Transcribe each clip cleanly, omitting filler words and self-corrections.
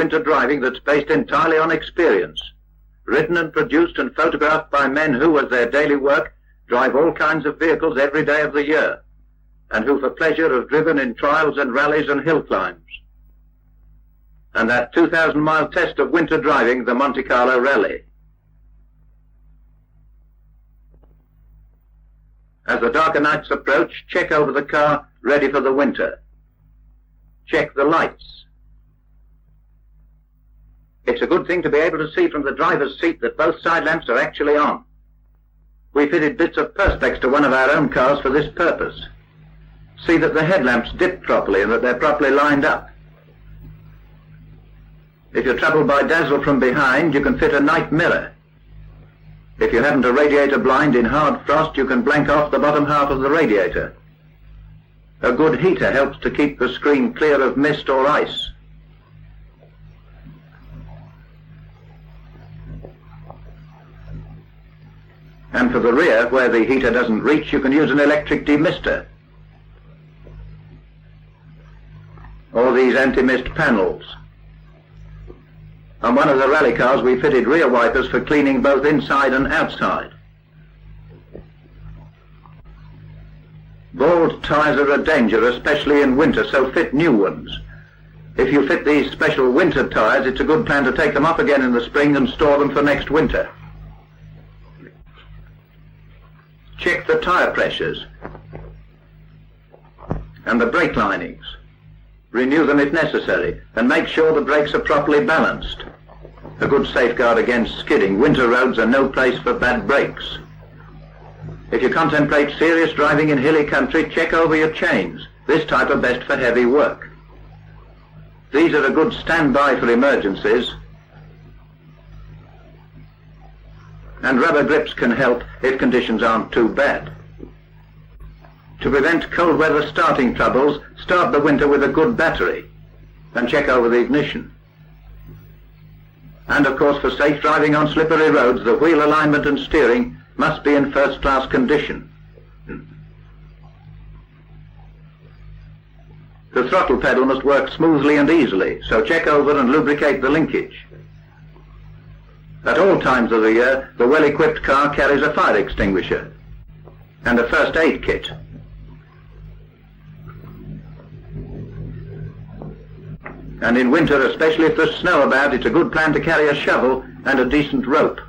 winter driving that's based entirely on experience, written and produced and photographed by men who, as their daily work, drive all kinds of vehicles every day of the year, and who for pleasure have driven in trials and rallies and hill climbs. And that 2,000-mile test of winter driving, the Monte Carlo Rally. As the darker nights approach, check over the car, ready for the winter. Check the lights. It's a good thing to be able to see from the driver's seat that both side lamps are actually on. We fitted bits of perspex to one of our own cars for this purpose. See that the headlamps dip properly and that they're properly lined up. If you're troubled by dazzle from behind, you can fit a night mirror. If you haven't a radiator blind in hard frost, you can blank off the bottom half of the radiator. A good heater helps to keep the screen clear of mist or ice. And for the rear, where the heater doesn't reach, you can use an electric demister. Or these anti-mist panels. On one of the rally cars we fitted rear wipers for cleaning both inside and outside. Bald tyres are a danger, especially in winter, so fit new ones. If you fit these special winter tyres, it's a good plan to take them off again in the spring and store them for next winter. Check the tyre pressures and the brake linings. Renew them if necessary, and make sure the brakes are properly balanced. A good safeguard against skidding. Winter roads are no place for bad brakes. If you contemplate serious driving in hilly country, check over your chains. This type are best for heavy work. These are a good standby for emergencies, and rubber grips can help if conditions aren't too bad. To prevent cold weather starting troubles, start the winter with a good battery and check over the ignition. And of course, for safe driving on slippery roads, the wheel alignment and steering must be in first-class condition. The throttle pedal must work smoothly and easily, so check over and lubricate the linkage. At all times of the year, the well-equipped car carries a fire extinguisher and a first aid kit. And in winter, especially if there's snow about, it's a good plan to carry a shovel and a decent rope.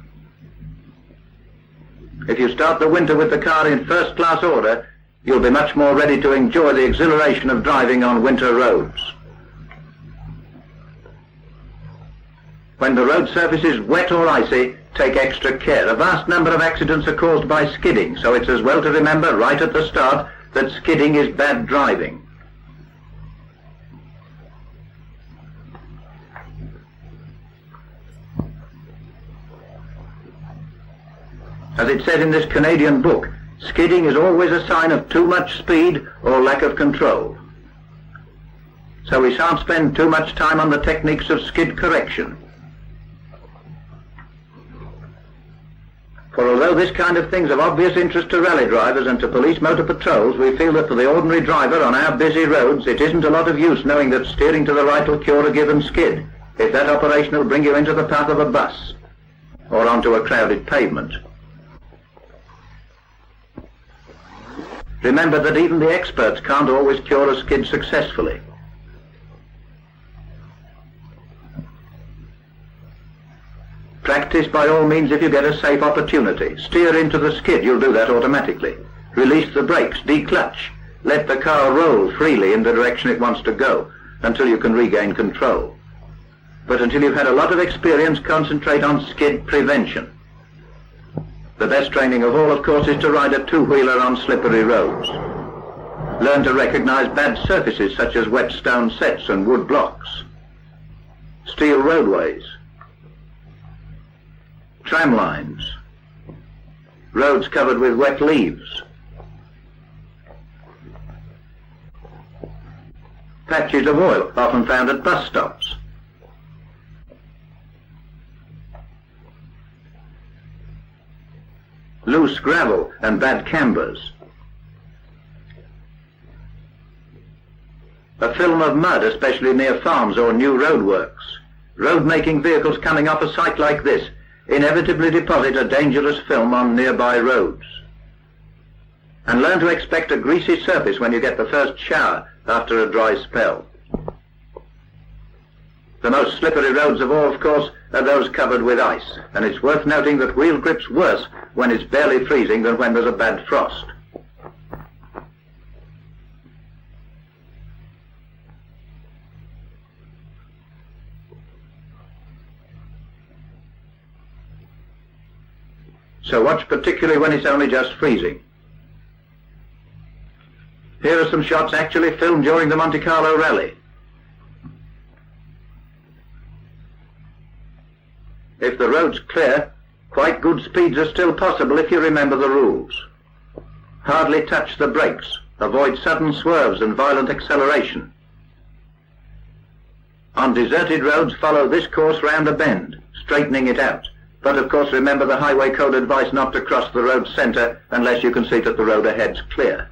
If you start the winter with the car in first-class order, you'll be much more ready to enjoy the exhilaration of driving on winter roads. When the road surface is wet or icy, take extra care. A vast number of accidents are caused by skidding, so it's as well to remember right at the start that skidding is bad driving. As it says in this Canadian book, skidding is always a sign of too much speed or lack of control. So we shan't spend too much time on the techniques of skid correction. For although this kind of thing's of obvious interest to rally drivers and to police motor patrols, we feel that for the ordinary driver on our busy roads, it isn't a lot of use knowing that steering to the right will cure a given skid, if that operation will bring you into the path of a bus or onto a crowded pavement. Remember that even the experts can't always cure a skid successfully. Practice by all means if you get a safe opportunity. Steer into the skid, you'll do that automatically. Release the brakes, declutch. Let the car roll freely in the direction it wants to go until you can regain control. But until you've had a lot of experience, concentrate on skid prevention. The best training of all, of course, is to ride a two-wheeler on slippery roads. Learn to recognize bad surfaces such as wet stone sets and wood blocks, steel roadways, tram lines, roads covered with wet leaves, patches of oil often found at bus stops, loose gravel and bad cambers, a film of mud, especially near farms or new roadworks, Road-making vehicles coming off a site like this inevitably deposit a dangerous film on nearby roads. And learn to expect a greasy surface when you get the first shower after a dry spell. The most slippery roads of all, of course, are those covered with ice, and it's worth noting that wheel grip's worse when it's barely freezing than when there's a bad frost. So watch particularly when it's only just freezing. Here are some shots actually filmed during the Monte Carlo Rally. If the road's clear, quite good speeds are still possible if you remember the rules. Hardly touch the brakes, avoid sudden swerves and violent acceleration. On deserted roads, follow this course round a bend, straightening it out. But of course remember the highway code advice not to cross the road centre unless you can see that the road ahead's clear.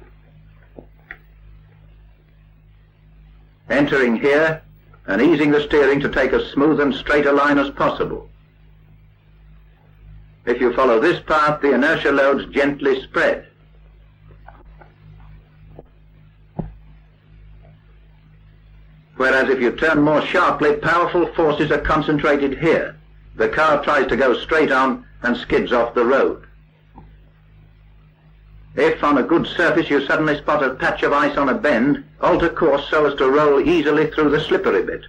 Entering here and easing the steering to take as smooth and straight a line as possible. If you follow this path, the inertia loads gently spread. Whereas if you turn more sharply, powerful forces are concentrated here. The car tries to go straight on and skids off the road. If on a good surface you suddenly spot a patch of ice on a bend, alter course so as to roll easily through the slippery bit.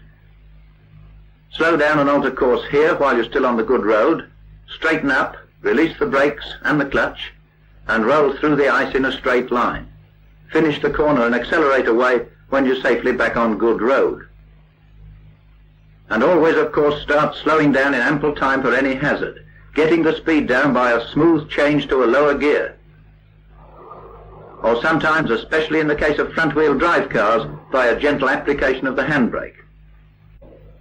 Slow down and alter course here while you're still on the good road. Straighten up, release the brakes and the clutch, and roll through the ice in a straight line. Finish the corner and accelerate away when you're safely back on good road. And always, of course, start slowing down in ample time for any hazard, getting the speed down by a smooth change to a lower gear. Or sometimes, especially in the case of front-wheel drive cars, by a gentle application of the handbrake.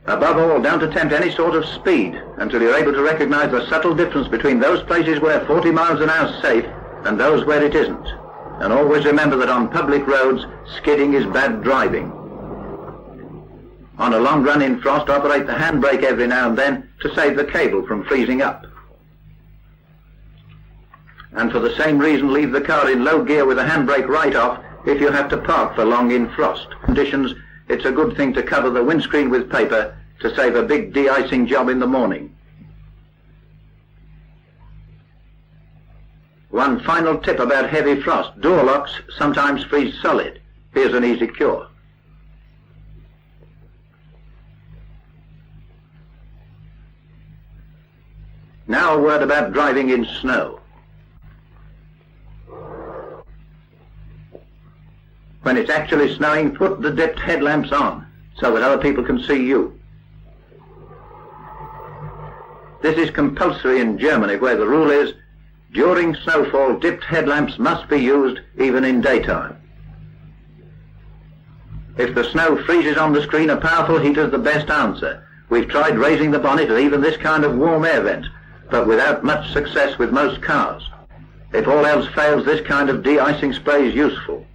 Above all, don't attempt any sort of speed until you're able to recognize the subtle difference between those places where 40 miles an hour is safe and those where it isn't. And always remember that on public roads, skidding is bad driving. On a long run in frost, operate the handbrake every now and then to save the cable from freezing up. And for the same reason, leave the car in low gear with the handbrake right off if you have to park for long in frost conditions. It's a good thing to cover the windscreen with paper to save a big de-icing job in the morning. One final tip about heavy frost. Door locks sometimes freeze solid. Here's an easy cure. Now a word about driving in snow. When it's actually snowing, put the dipped headlamps on so that other people can see you. This is compulsory in Germany, where the rule is, during snowfall, dipped headlamps must be used even in daytime. If the snow freezes on the screen, a powerful heater's the best answer. We've tried raising the bonnet and even this kind of warm air vent, but without much success with most cars. If all else fails, this kind of de-icing spray is useful.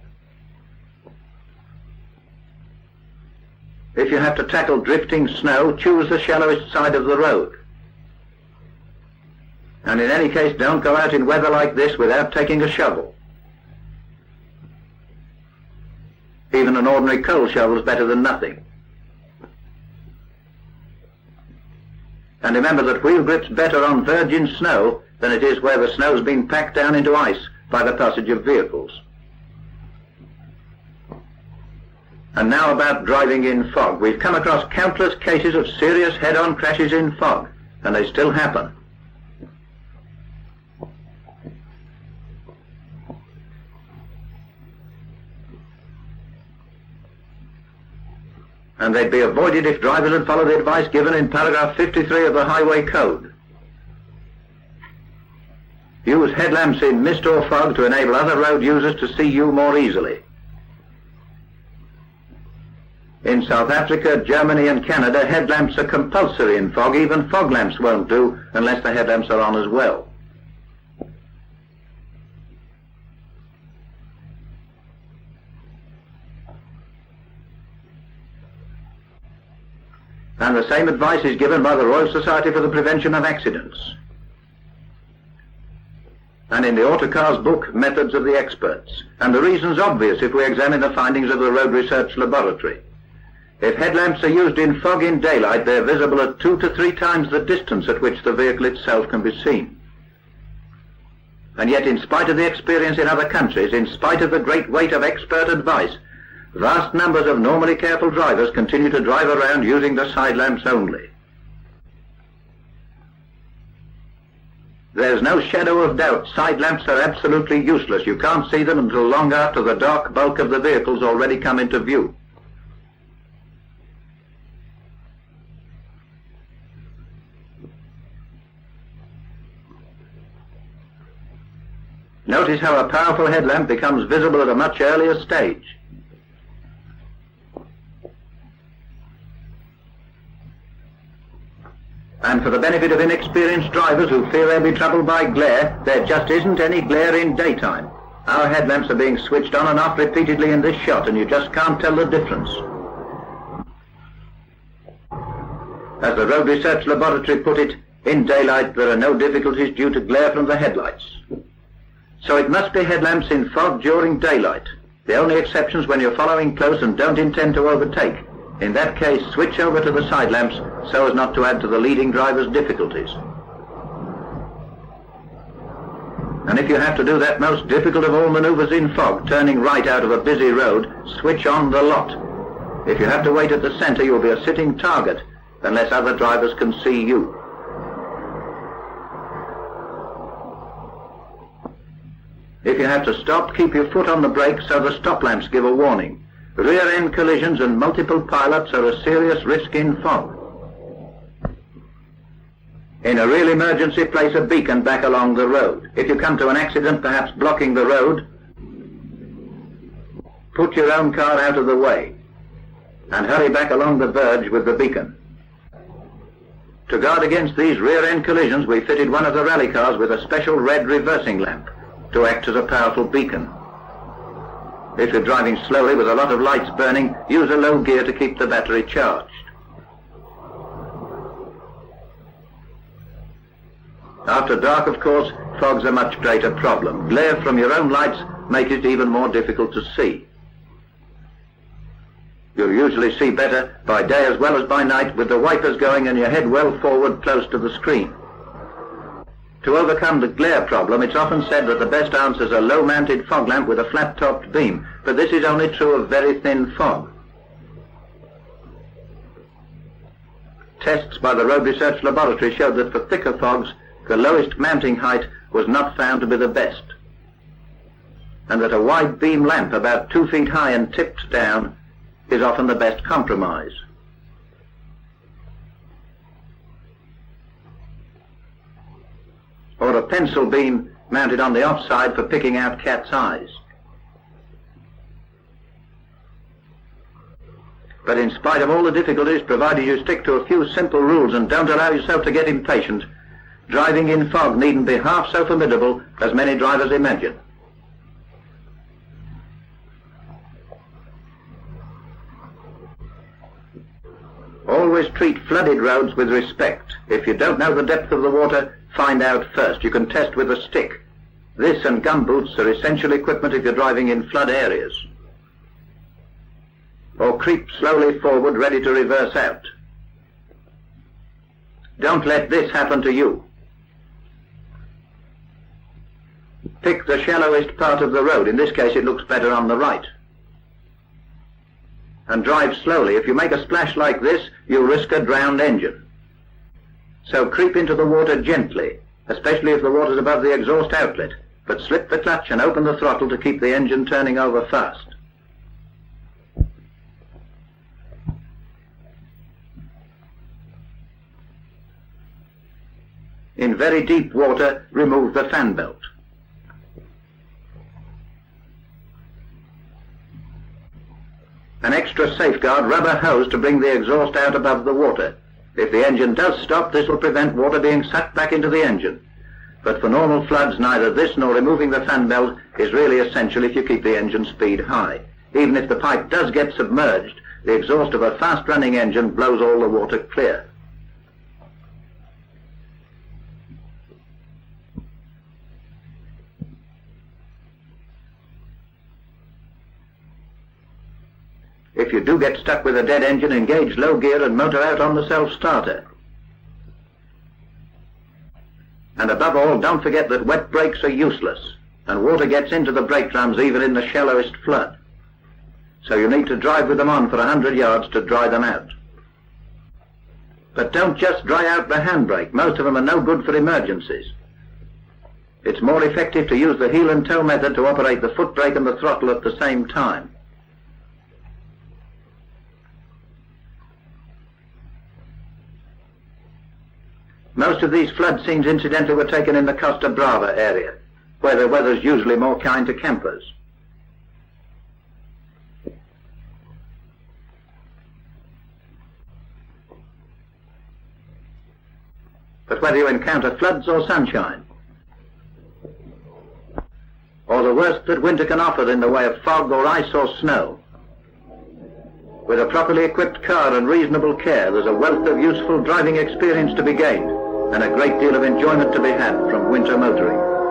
If you have to tackle drifting snow, choose the shallowest side of the road. And in any case, don't go out in weather like this without taking a shovel. Even an ordinary coal shovel is better than nothing. And remember that wheel grip's better on virgin snow than it is where the snow's been packed down into ice by the passage of vehicles. And now about driving in fog. We've come across countless cases of serious head-on crashes in fog, and they still happen. And they'd be avoided if drivers had followed the advice given in paragraph 53 of the Highway Code. Use headlamps in mist or fog to enable other road users to see you more easily. In South Africa, Germany and Canada, headlamps are compulsory in fog. Even fog lamps won't do unless the headlamps are on as well. And the same advice is given by the Royal Society for the Prevention of Accidents. And in the Autocar's book, Methods of the Experts. And the reason's obvious if we examine the findings of the Road Research Laboratory. If headlamps are used in fog in daylight, they're visible at 2 to 3 times the distance at which the vehicle itself can be seen. And yet, in spite of the experience in other countries, in spite of the great weight of expert advice, vast numbers of normally careful drivers continue to drive around using the side lamps only. There's no shadow of doubt side lamps are absolutely useless. You can't see them until long after the dark bulk of the vehicle's already come into view. Notice how a powerful headlamp becomes visible at a much earlier stage. And for the benefit of inexperienced drivers who fear they'll be troubled by glare, there just isn't any glare in daytime. Our headlamps are being switched on and off repeatedly in this shot, and you just can't tell the difference. As the Road Research Laboratory put it, in daylight there are no difficulties due to glare from the headlights. So it must be headlamps in fog during daylight. The only exceptions when you're following close and don't intend to overtake. In that case, switch over to the side lamps so as not to add to the leading driver's difficulties. And if you have to do that most difficult of all maneuvers in fog, turning right out of a busy road, switch on the lot. If you have to wait at the center, you'll be a sitting target unless other drivers can see you. If you have to stop, keep your foot on the brake so the stop lamps give a warning. Rear-end collisions and multiple pileups are a serious risk in fog. In a real emergency, place a beacon back along the road. If you come to an accident, perhaps blocking the road, put your own car out of the way and hurry back along the verge with the beacon. To guard against these rear-end collisions, we fitted one of the rally cars with a special red reversing lamp to act as a powerful beacon. If you're driving slowly with a lot of lights burning, use a low gear to keep the battery charged. After dark, of course, fog's a much greater problem. Glare from your own lights makes it even more difficult to see. You'll usually see better by day as well as by night with the wipers going and your head well forward close to the screen. To overcome the glare problem, it's often said that the best answer is a low-mounted fog lamp with a flat-topped beam, but this is only true of very thin fog. Tests by the Road Research Laboratory showed that for thicker fogs, the lowest mounting height was not found to be the best, and that a wide beam lamp about 2 feet high and tipped down is often the best compromise. Or a pencil beam mounted on the offside for picking out cat's eyes. But in spite of all the difficulties, provided you stick to a few simple rules and don't allow yourself to get impatient, driving in fog needn't be half so formidable as many drivers imagine. Always treat flooded roads with respect. If you don't know the depth of the water, find out first. You can test with a stick. This and gumboots are essential equipment if you're driving in flood areas. Or creep slowly forward, ready to reverse out. Don't let this happen to you. Pick the shallowest part of the road. In this case, it looks better on the right. And drive slowly. If you make a splash like this, you'll risk a drowned engine. So creep into the water gently, especially if the water's above the exhaust outlet, but slip the clutch and open the throttle to keep the engine turning over fast. In very deep water, remove the fan belt. An extra safeguard, rub a hose to bring the exhaust out above the water. If the engine does stop, this will prevent water being sucked back into the engine. But for normal floods, neither this nor removing the fan belt is really essential if you keep the engine speed high. Even if the pipe does get submerged, The exhaust of a fast-running engine blows all the water clear. If you do get stuck with a dead engine, engage low gear and motor out on the self-starter. And above all, don't forget that wet brakes are useless, and water gets into the brake drums even in the shallowest flood. So you need to drive with them on for 100 yards to dry them out. But don't just dry out the handbrake. Most of them are no good for emergencies. It's more effective to use the heel and toe method to operate the foot brake and the throttle at the same time. Most of these flood scenes, incidentally, were taken in the Costa Brava area, where the weather's usually more kind to campers. But whether you encounter floods or sunshine, or the worst that winter can offer in the way of fog or ice or snow, with a properly equipped car and reasonable care, there's a wealth of useful driving experience to be gained and a great deal of enjoyment to be had from winter motoring.